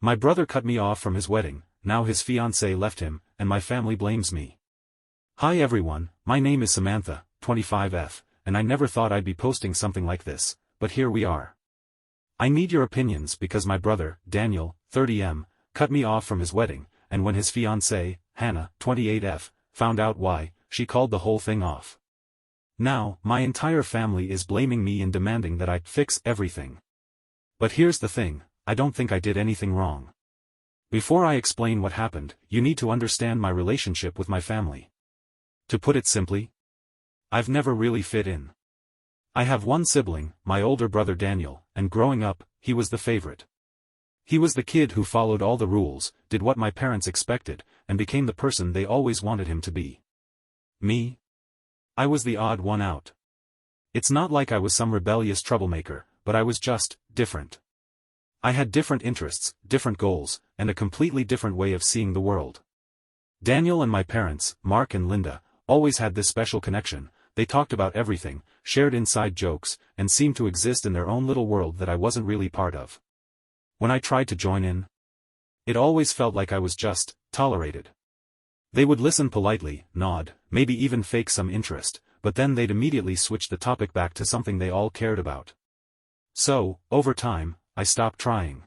My brother cut me off from his wedding, now his fiancée left him, and my family blames me. Hi everyone, my name is Samantha, 25F, and I never thought I'd be posting something like this, but here we are. I need your opinions because my brother, Daniel, 30M, cut me off from his wedding, and when his fiancée, Hannah, 28F, found out why, she called the whole thing off. Now, my entire family is blaming me and demanding that I fix everything. But here's the thing, I don't think I did anything wrong. Before I explain what happened, you need to understand my relationship with my family. To put it simply, I've never really fit in. I have one sibling, my older brother Daniel, and growing up, he was the favorite. He was the kid who followed all the rules, did what my parents expected, and became the person they always wanted him to be. Me? I was the odd one out. It's not like I was some rebellious troublemaker, but I was just different. I had different interests, different goals, and a completely different way of seeing the world. Daniel and my parents, Mark and Linda, always had this special connection. They talked about everything, shared inside jokes, and seemed to exist in their own little world that I wasn't really part of. When I tried to join in, it always felt like I was just tolerated. They would listen politely, nod, maybe even fake some interest, but then they'd immediately switch the topic back to something they all cared about. So, over time, I stopped trying.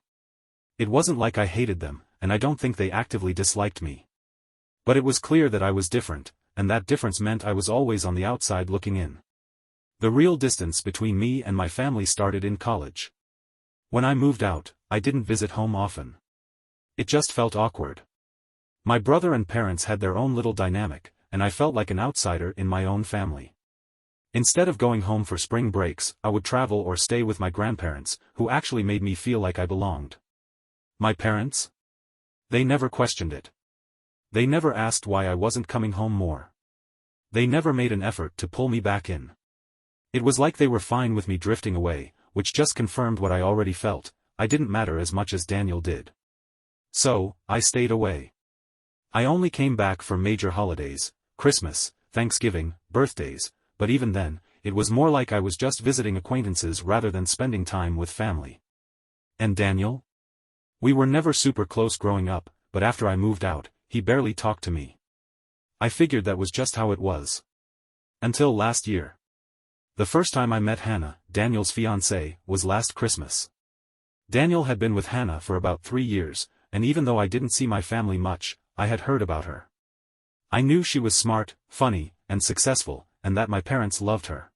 It wasn't like I hated them, and I don't think they actively disliked me. But it was clear that I was different, and that difference meant I was always on the outside looking in. The real distance between me and my family started in college. When I moved out, I didn't visit home often. It just felt awkward. My brother and parents had their own little dynamic, and I felt like an outsider in my own family. Instead of going home for spring breaks, I would travel or stay with my grandparents, who actually made me feel like I belonged. My parents? They never questioned it. They never asked why I wasn't coming home more. They never made an effort to pull me back in. It was like they were fine with me drifting away, which just confirmed what I already felt. I didn't matter as much as Daniel did. So, I stayed away. I only came back for major holidays, Christmas, Thanksgiving, birthdays, but even then, it was more like I was just visiting acquaintances rather than spending time with family. And Daniel? We were never super close growing up, but after I moved out, he barely talked to me. I figured that was just how it was. Until last year. The first time I met Hannah, Daniel's fiancée, was last Christmas. Daniel had been with Hannah for about 3 years, and even though I didn't see my family much, I had heard about her. I knew she was smart, funny, and successful, and that my parents loved her.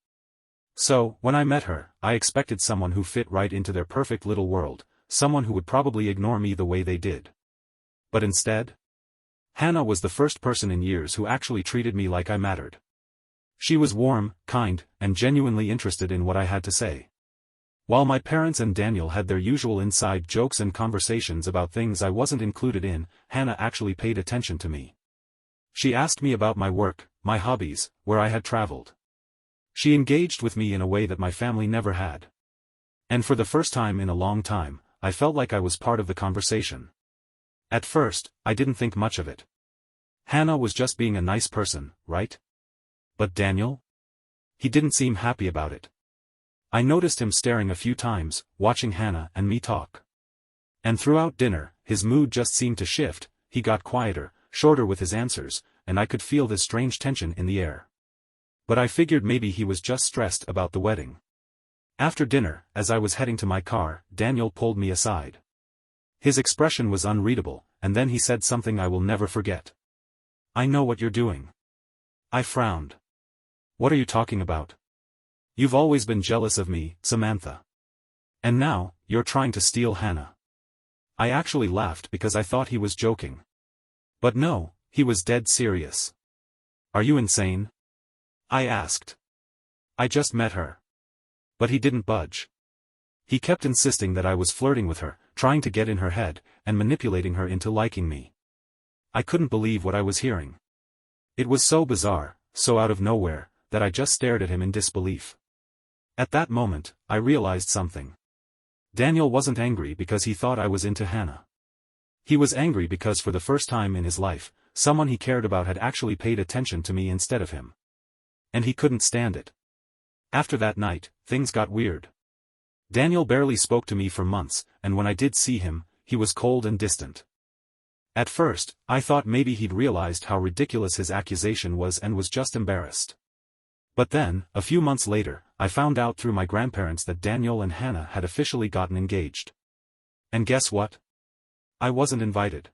So, when I met her, I expected someone who fit right into their perfect little world, someone who would probably ignore me the way they did. But instead, Hannah was the first person in years who actually treated me like I mattered. She was warm, kind, and genuinely interested in what I had to say. While my parents and Daniel had their usual inside jokes and conversations about things I wasn't included in, Hannah actually paid attention to me. She asked me about my work, my hobbies, where I had traveled. She engaged with me in a way that my family never had. And for the first time in a long time, I felt like I was part of the conversation. At first, I didn't think much of it. Hannah was just being a nice person, right? But Daniel? He didn't seem happy about it. I noticed him staring a few times, watching Hannah and me talk. And throughout dinner, his mood just seemed to shift. He got quieter, shorter with his answers, and I could feel this strange tension in the air. But I figured maybe he was just stressed about the wedding. After dinner, as I was heading to my car, Daniel pulled me aside. His expression was unreadable, and then he said something I will never forget. "I know what you're doing." I frowned. "What are you talking about?" "You've always been jealous of me, Samantha. And now, you're trying to steal Hannah." I actually laughed because I thought he was joking. But no, he was dead serious. "Are you insane?" I asked. "I just met her." But he didn't budge. He kept insisting that I was flirting with her, trying to get in her head, and manipulating her into liking me. I couldn't believe what I was hearing. It was so bizarre, so out of nowhere, that I just stared at him in disbelief. At that moment, I realized something. Daniel wasn't angry because he thought I was into Hannah. He was angry because for the first time in his life, someone he cared about had actually paid attention to me instead of him. And he couldn't stand it. After that night, things got weird. Daniel barely spoke to me for months, and when I did see him, he was cold and distant. At first, I thought maybe he'd realized how ridiculous his accusation was and was just embarrassed. But then, a few months later, I found out through my grandparents that Daniel and Hannah had officially gotten engaged. And guess what? I wasn't invited.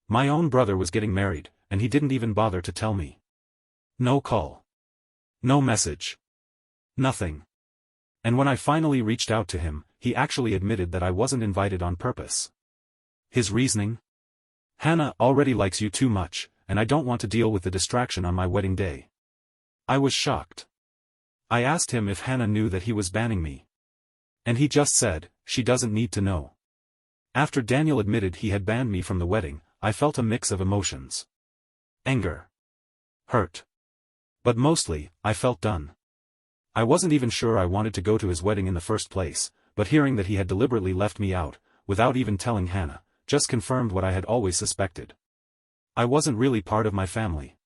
My own brother was getting married, and he didn't even bother to tell me. No call. No message. Nothing. And when I finally reached out to him, he actually admitted that I wasn't invited on purpose. His reasoning? Hannah already likes you too much, and I don't want to deal with the distraction on my wedding day. I was shocked. I asked him if Hannah knew that he was banning me. And he just said, she doesn't need to know. After Daniel admitted he had banned me from the wedding, I felt a mix of emotions. Anger. Hurt. But mostly, I felt done. I wasn't even sure I wanted to go to his wedding in the first place, but hearing that he had deliberately left me out, without even telling Hannah, just confirmed what I had always suspected. I wasn't really part of my family.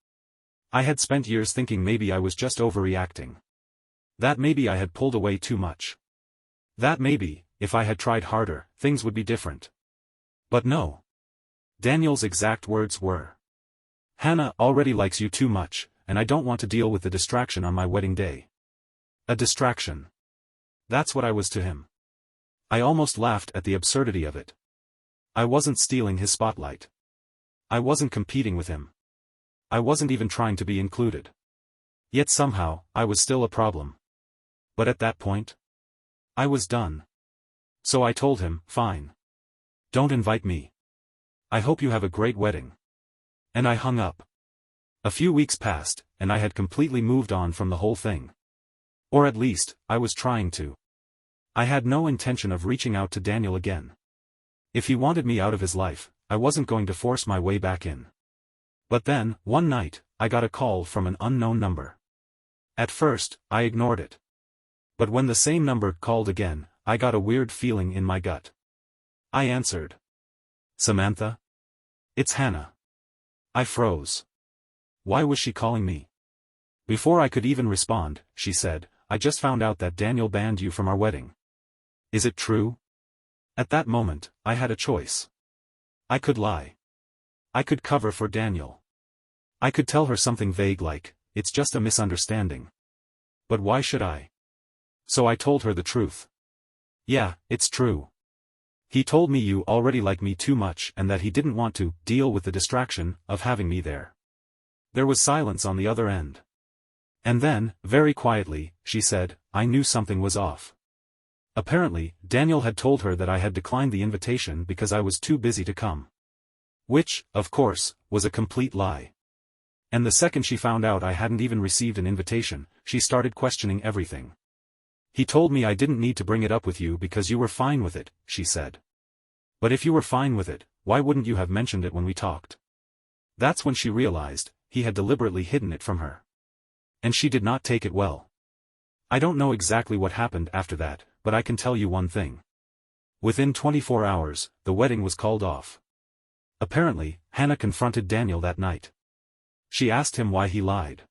I had spent years thinking maybe I was just overreacting. That maybe I had pulled away too much. That maybe, if I had tried harder, things would be different. But no. Daniel's exact words were, Hannah already likes you too much, and I don't want to deal with the distraction on my wedding day. A distraction. That's what I was to him. I almost laughed at the absurdity of it. I wasn't stealing his spotlight. I wasn't competing with him. I wasn't even trying to be included. Yet somehow, I was still a problem. But at that point, I was done. So I told him, fine. Don't invite me. I hope you have a great wedding. And I hung up. A few weeks passed, and I had completely moved on from the whole thing. Or at least, I was trying to. I had no intention of reaching out to Daniel again. If he wanted me out of his life, I wasn't going to force my way back in. But then, one night, I got a call from an unknown number. At first, I ignored it. But when the same number called again, I got a weird feeling in my gut. I answered. Samantha? It's Hannah. I froze. Why was she calling me? Before I could even respond, she said, I just found out that Daniel banned you from our wedding. Is it true? At that moment, I had a choice. I could lie. I could cover for Daniel. I could tell her something vague like, it's just a misunderstanding. But why should I? So I told her the truth. Yeah, it's true. He told me you already like me too much and that he didn't want to deal with the distraction of having me there. There was silence on the other end. And then, very quietly, she said, I knew something was off. Apparently, Daniel had told her that I had declined the invitation because I was too busy to come. Which, of course, was a complete lie. And the second she found out I hadn't even received an invitation, she started questioning everything. He told me I didn't need to bring it up with you because you were fine with it, she said. But if you were fine with it, why wouldn't you have mentioned it when we talked? That's when she realized, he had deliberately hidden it from her. And she did not take it well. I don't know exactly what happened after that, but I can tell you one thing. Within 24 hours, the wedding was called off. Apparently, Hannah confronted Daniel that night. She asked him why he lied.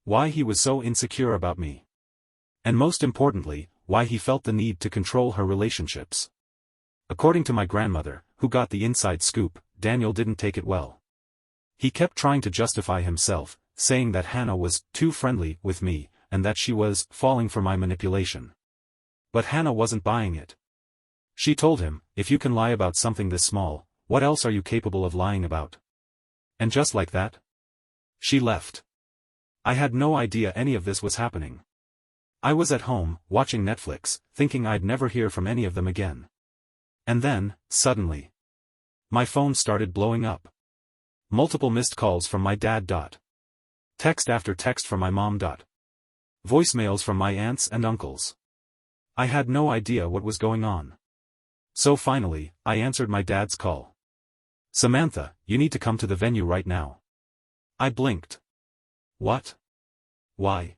Why he was so insecure about me. And most importantly, why he felt the need to control her relationships. According to my grandmother, who got the inside scoop, Daniel didn't take it well. He kept trying to justify himself, saying that Hannah was too friendly with me, and that she was falling for my manipulation. But Hannah wasn't buying it. She told him, if you can lie about something this small, what else are you capable of lying about? And just like that, she left. I had no idea any of this was happening. I was at home, watching Netflix, thinking I'd never hear from any of them again. And then, suddenly, my phone started blowing up. Multiple missed calls from my dad. Text after text from my mom. Voicemails from my aunts and uncles. I had no idea what was going on. So finally, I answered my dad's call. Samantha, you need to come to the venue right now. I blinked. What? Why?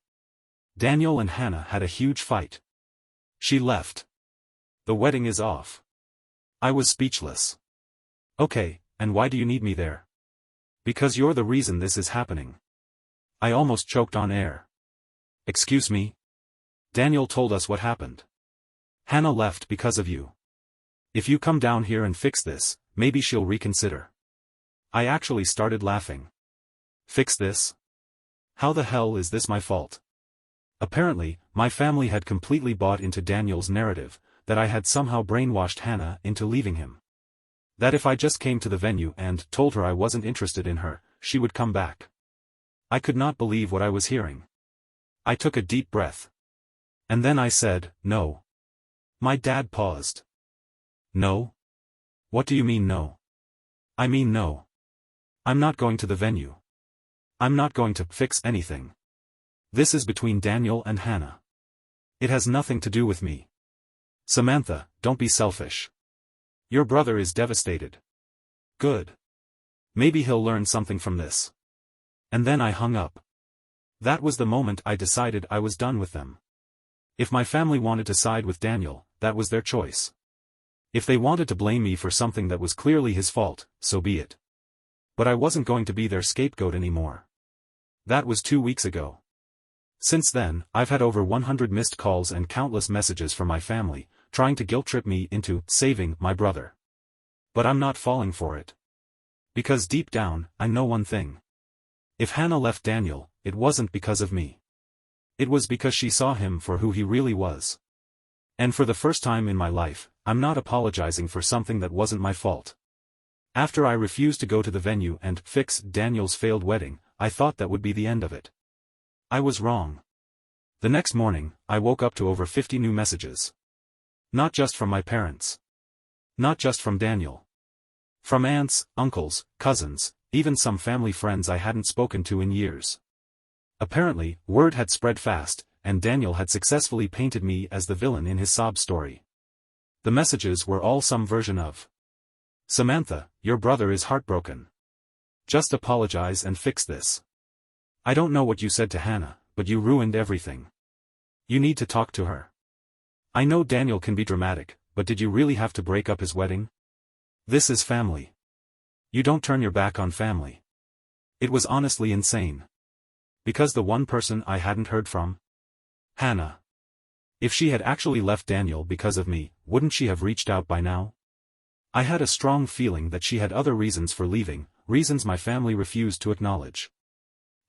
Daniel and Hannah had a huge fight. She left. The wedding is off. I was speechless. Okay, and why do you need me there? Because you're the reason this is happening. I almost choked on air. Excuse me? Daniel told us what happened. Hannah left because of you. If you come down here and fix this, maybe she'll reconsider. I actually started laughing. Fix this? How the hell is this my fault? Apparently, my family had completely bought into Daniel's narrative, that I had somehow brainwashed Hannah into leaving him. That if I just came to the venue and told her I wasn't interested in her, she would come back. I could not believe what I was hearing. I took a deep breath. And then I said, no. My dad paused. No? What do you mean no? I mean no. I'm not going to the venue. I'm not going to fix anything. This is between Daniel and Hannah. It has nothing to do with me. Samantha, don't be selfish. Your brother is devastated. Good. Maybe he'll learn something from this. And then I hung up. That was the moment I decided I was done with them. If my family wanted to side with Daniel, that was their choice. If they wanted to blame me for something that was clearly his fault, so be it. But I wasn't going to be their scapegoat anymore. That was 2 weeks ago. Since then, I've had over 100 missed calls and countless messages from my family, trying to guilt-trip me into saving my brother. But I'm not falling for it. Because deep down, I know one thing. If Hannah left Daniel, it wasn't because of me. It was because she saw him for who he really was. And for the first time in my life, I'm not apologizing for something that wasn't my fault. After I refused to go to the venue and fix Daniel's failed wedding, I thought that would be the end of it. I was wrong. The next morning, I woke up to over 50 new messages. Not just from my parents. Not just from Daniel. From aunts, uncles, cousins, even some family friends I hadn't spoken to in years. Apparently, word had spread fast, and Daniel had successfully painted me as the villain in his sob story. The messages were all some version of, Samantha, your brother is heartbroken. Just apologize and fix this. I don't know what you said to Hannah, but you ruined everything. You need to talk to her. I know Daniel can be dramatic, but did you really have to break up his wedding? This is family. You don't turn your back on family. It was honestly insane. Because the one person I hadn't heard from? Hannah. If she had actually left Daniel because of me, wouldn't she have reached out by now? I had a strong feeling that she had other reasons for leaving, reasons my family refused to acknowledge.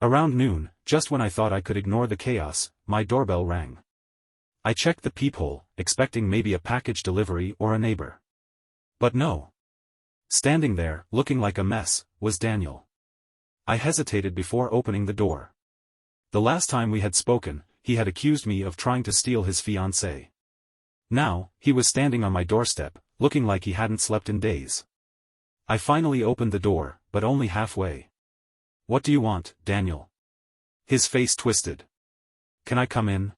Around noon, just when I thought I could ignore the chaos, my doorbell rang. I checked the peephole, expecting maybe a package delivery or a neighbor. But no. Standing there, looking like a mess, was Daniel. I hesitated before opening the door. The last time we had spoken, he had accused me of trying to steal his fiancée. Now, he was standing on my doorstep, looking like he hadn't slept in days. I finally opened the door, but only halfway. What do you want, Daniel? His face twisted. Can I come in?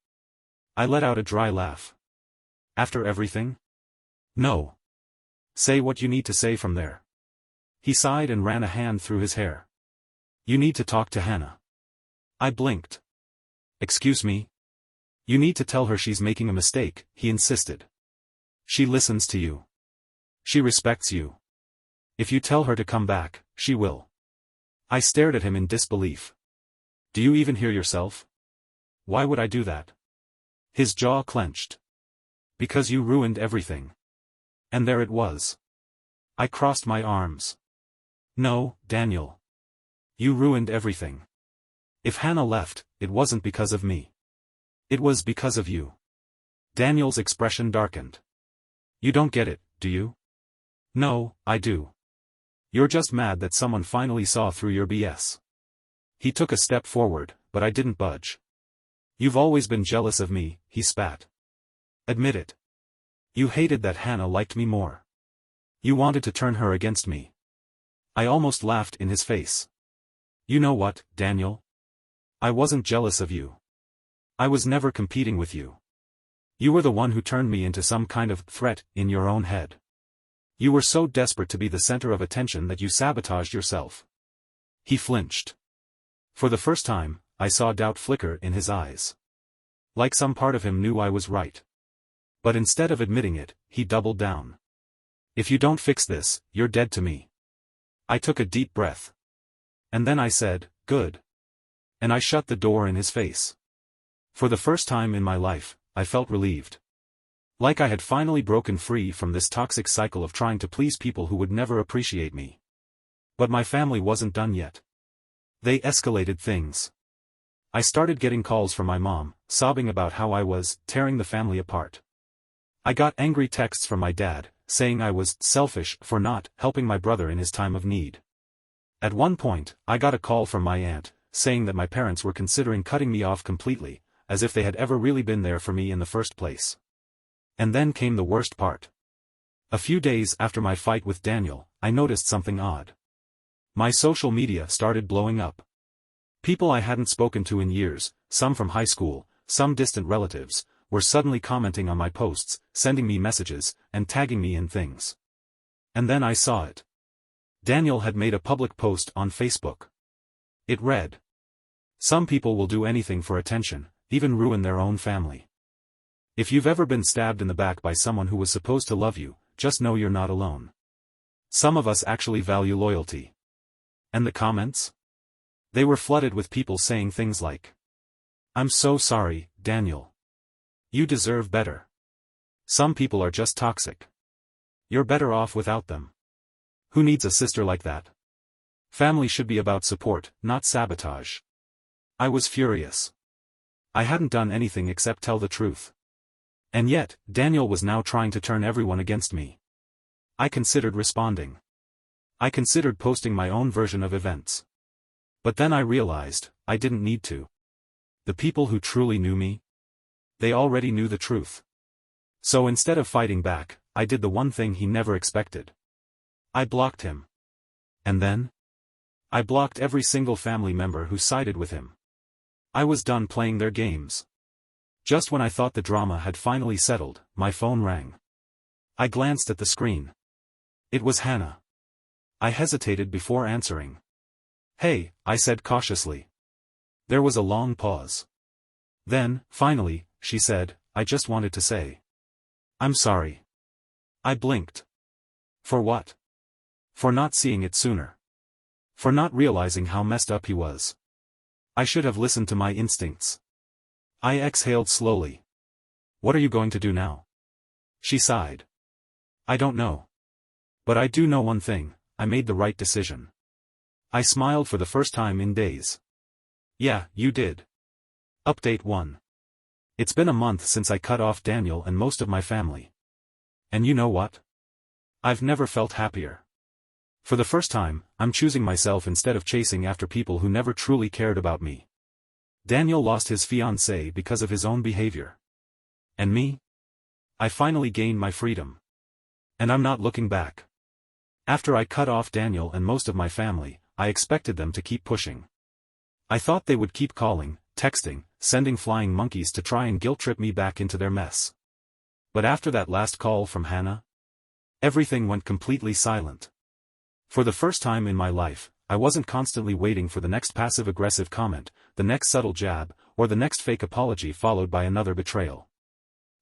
I let out a dry laugh. After everything? No. Say what you need to say from there. He sighed and ran a hand through his hair. You need to talk to Hannah. I blinked. Excuse me? You need to tell her she's making a mistake, he insisted. She listens to you. She respects you. If you tell her to come back, she will. I stared at him in disbelief. Do you even hear yourself? Why would I do that? His jaw clenched. Because you ruined everything. And there it was. I crossed my arms. No, Daniel. You ruined everything. If Hannah left, it wasn't because of me. It was because of you. Daniel's expression darkened. You don't get it, do you? No, I do. You're just mad that someone finally saw through your BS. He took a step forward, but I didn't budge. You've always been jealous of me, he spat. Admit it. You hated that Hannah liked me more. You wanted to turn her against me. I almost laughed in his face. You know what, Daniel? I wasn't jealous of you. I was never competing with you. You were the one who turned me into some kind of threat in your own head. You were so desperate to be the center of attention that you sabotaged yourself. He flinched. For the first time, I saw doubt flicker in his eyes. Like some part of him knew I was right. But instead of admitting it, he doubled down. If you don't fix this, you're dead to me. I took a deep breath. And then I said, good. And I shut the door in his face. For the first time in my life, I felt relieved. Like I had finally broken free from this toxic cycle of trying to please people who would never appreciate me. But my family wasn't done yet. They escalated things. I started getting calls from my mom, sobbing about how I was tearing the family apart. I got angry texts from my dad, saying I was selfish for not helping my brother in his time of need. At one point, I got a call from my aunt, saying that my parents were considering cutting me off completely, as if they had ever really been there for me in the first place. And then came the worst part. A few days after my fight with Daniel, I noticed something odd. My social media started blowing up. People I hadn't spoken to in years, some from high school, some distant relatives, were suddenly commenting on my posts, sending me messages, and tagging me in things. And then I saw it. Daniel had made a public post on Facebook. It read, "Some people will do anything for attention, even ruin their own family. If you've ever been stabbed in the back by someone who was supposed to love you, just know you're not alone. Some of us actually value loyalty." And the comments? They were flooded with people saying things like, "I'm so sorry, Daniel. You deserve better. Some people are just toxic. You're better off without them. Who needs a sister like that? Family should be about support, not sabotage." I was furious. I hadn't done anything except tell the truth. And yet, Daniel was now trying to turn everyone against me. I considered responding. I considered posting my own version of events. But then I realized, I didn't need to. The people who truly knew me? They already knew the truth. So instead of fighting back, I did the one thing he never expected. I blocked him. And then? I blocked every single family member who sided with him. I was done playing their games. Just when I thought the drama had finally settled, my phone rang. I glanced at the screen. It was Hannah. I hesitated before answering. "Hey," I said cautiously. There was a long pause. Then, finally, she said, "I just wanted to say. I'm sorry." I blinked. For what? For not seeing it sooner. For not realizing how messed up he was. I should have listened to my instincts. I exhaled slowly. "What are you going to do now?" She sighed. "I don't know. But I do know one thing, I made the right decision." I smiled for the first time in days. "Yeah, you did." Update 1. It's been a month since I cut off Daniel and most of my family. And you know what? I've never felt happier. For the first time, I'm choosing myself instead of chasing after people who never truly cared about me. Daniel lost his fiancée because of his own behavior. And me? I finally gained my freedom. And I'm not looking back. After I cut off Daniel and most of my family, I expected them to keep pushing. I thought they would keep calling, texting, sending flying monkeys to try and guilt-trip me back into their mess. But after that last call from Hannah, everything went completely silent. For the first time in my life, I wasn't constantly waiting for the next passive-aggressive comment, the next subtle jab, or the next fake apology followed by another betrayal.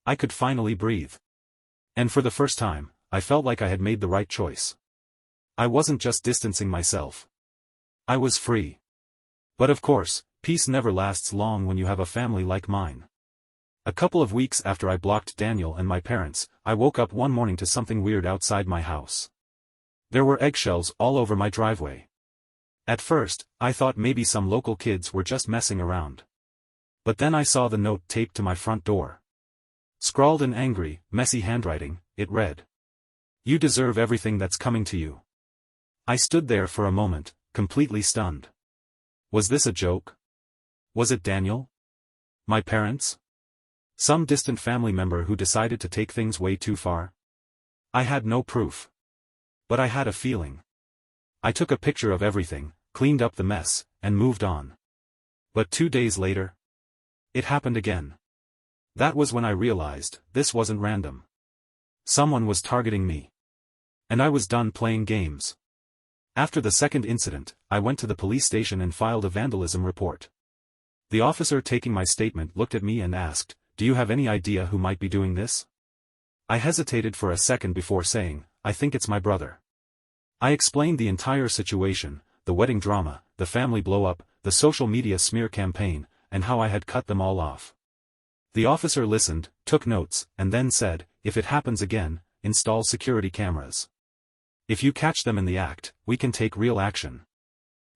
I could finally breathe. And for the first time, I felt like I had made the right choice. I wasn't just distancing myself. I was free. But of course, peace never lasts long when you have a family like mine. A couple of weeks after I blocked Daniel and my parents, I woke up one morning to something weird outside my house. There were eggshells all over my driveway. At first, I thought maybe some local kids were just messing around. But then I saw the note taped to my front door. Scrawled in angry, messy handwriting, it read, "You deserve everything that's coming to you." I stood there for a moment, completely stunned. Was this a joke? Was it Daniel? My parents? Some distant family member who decided to take things way too far? I had no proof. But I had a feeling. I took a picture of everything, cleaned up the mess, and moved on. But 2 days later, it happened again. That was when I realized, this wasn't random. Someone was targeting me. And I was done playing games. After the second incident, I went to the police station and filed a vandalism report. The officer taking my statement looked at me and asked, "Do you have any idea who might be doing this?" I hesitated for a second before saying, "I think it's my brother." I explained the entire situation, the wedding drama, the family blow-up, the social media smear campaign, and how I had cut them all off. The officer listened, took notes, and then said, "If it happens again, install security cameras. If you catch them in the act, we can take real action."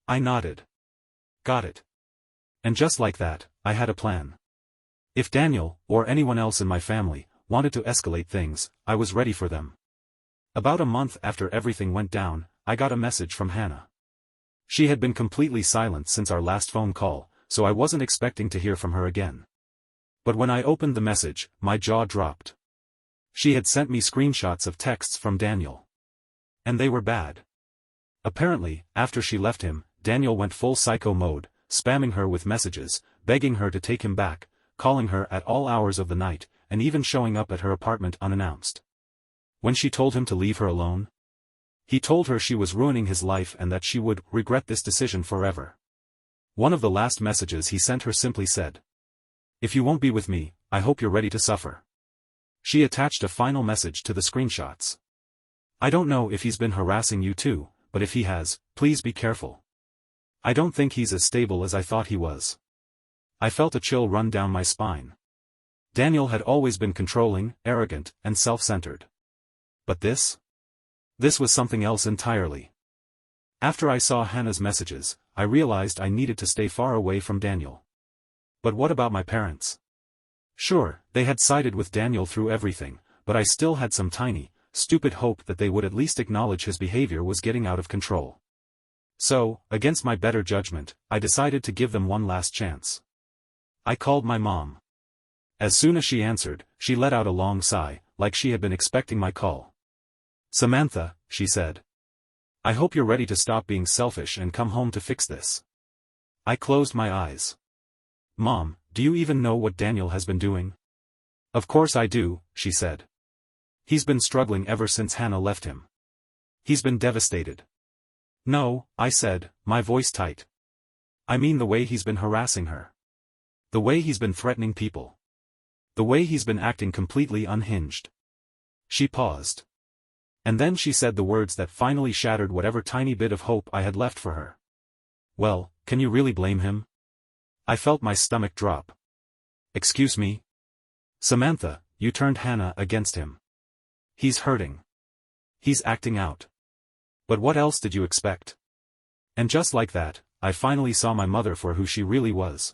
I nodded. Got it. And just like that, I had a plan. If Daniel, or anyone else in my family, wanted to escalate things, I was ready for them. About a month after everything went down, I got a message from Hannah. She had been completely silent since our last phone call, so I wasn't expecting to hear from her again. But when I opened the message, my jaw dropped. She had sent me screenshots of texts from Daniel. And they were bad. Apparently, after she left him, Daniel went full psycho mode, spamming her with messages, begging her to take him back, calling her at all hours of the night, and even showing up at her apartment unannounced. When she told him to leave her alone, he told her she was ruining his life and that she would regret this decision forever. One of the last messages he sent her simply said, "If you won't be with me, I hope you're ready to suffer." She attached a final message to the screenshots. "I don't know if he's been harassing you too, but if he has, please be careful. I don't think he's as stable as I thought he was." I felt a chill run down my spine. Daniel had always been controlling, arrogant, and self-centered. But this was something else entirely. After I saw Hannah's messages, I realized I needed to stay far away from Daniel. But what about my parents? Sure, they had sided with Daniel through everything, but I still had some tiny, stupid hope that they would at least acknowledge his behavior was getting out of control. So, against my better judgment, I decided to give them one last chance. I called my mom. As soon as she answered, she let out a long sigh, like she had been expecting my call. "Samantha," she said. "I hope you're ready to stop being selfish and come home to fix this." I closed my eyes. "Mom, do you even know what Daniel has been doing?" "Of course I do," she said. "He's been struggling ever since Hannah left him. He's been devastated." "No," I said, my voice tight. "I mean the way he's been harassing her. The way he's been threatening people. The way he's been acting completely unhinged." She paused. And then she said the words that finally shattered whatever tiny bit of hope I had left for her. "Well, can you really blame him?" I felt my stomach drop. "Excuse me? Samantha, you turned Hannah against him. He's hurting. He's acting out. But what else did you expect?" And just like that, I finally saw my mother for who she really was.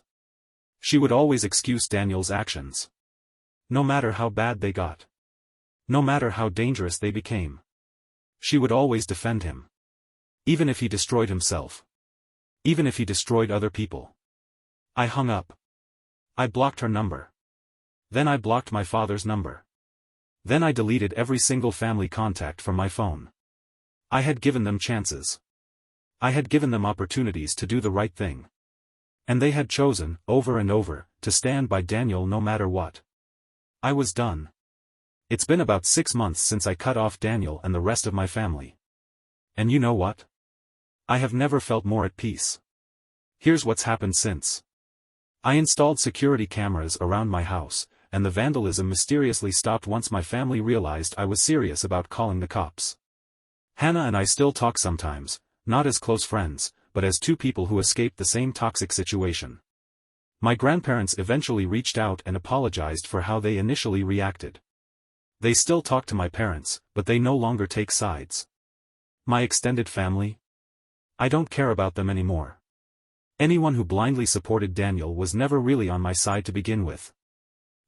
She would always excuse Daniel's actions. No matter how bad they got. No matter how dangerous they became. She would always defend him. Even if he destroyed himself. Even if he destroyed other people. I hung up. I blocked her number. Then I blocked my father's number. Then I deleted every single family contact from my phone. I had given them chances. I had given them opportunities to do the right thing. And they had chosen, over and over, to stand by Daniel no matter what. I was done. It's been about 6 months since I cut off Daniel and the rest of my family. And you know what? I have never felt more at peace. Here's what's happened since. I installed security cameras around my house, and the vandalism mysteriously stopped once my family realized I was serious about calling the cops. Hannah and I still talk sometimes, not as close friends, but as two people who escaped the same toxic situation. My grandparents eventually reached out and apologized for how they initially reacted. They still talk to my parents, but they no longer take sides. My extended family? I don't care about them anymore. Anyone who blindly supported Daniel was never really on my side to begin with.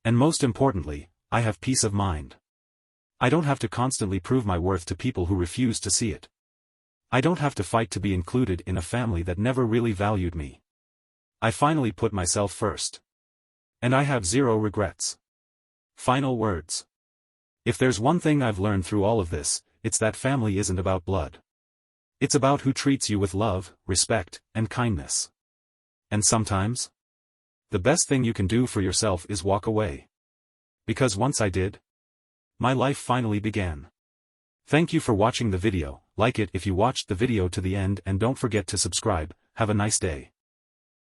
And most importantly, I have peace of mind. I don't have to constantly prove my worth to people who refuse to see it. I don't have to fight to be included in a family that never really valued me. I finally put myself first. And I have zero regrets. Final words. If there's one thing I've learned through all of this, it's that family isn't about blood. It's about who treats you with love, respect, and kindness. And sometimes, the best thing you can do for yourself is walk away. Because once I did, my life finally began. Thank you for watching the video, like it if you watched the video to the end and don't forget to subscribe. Have a nice day.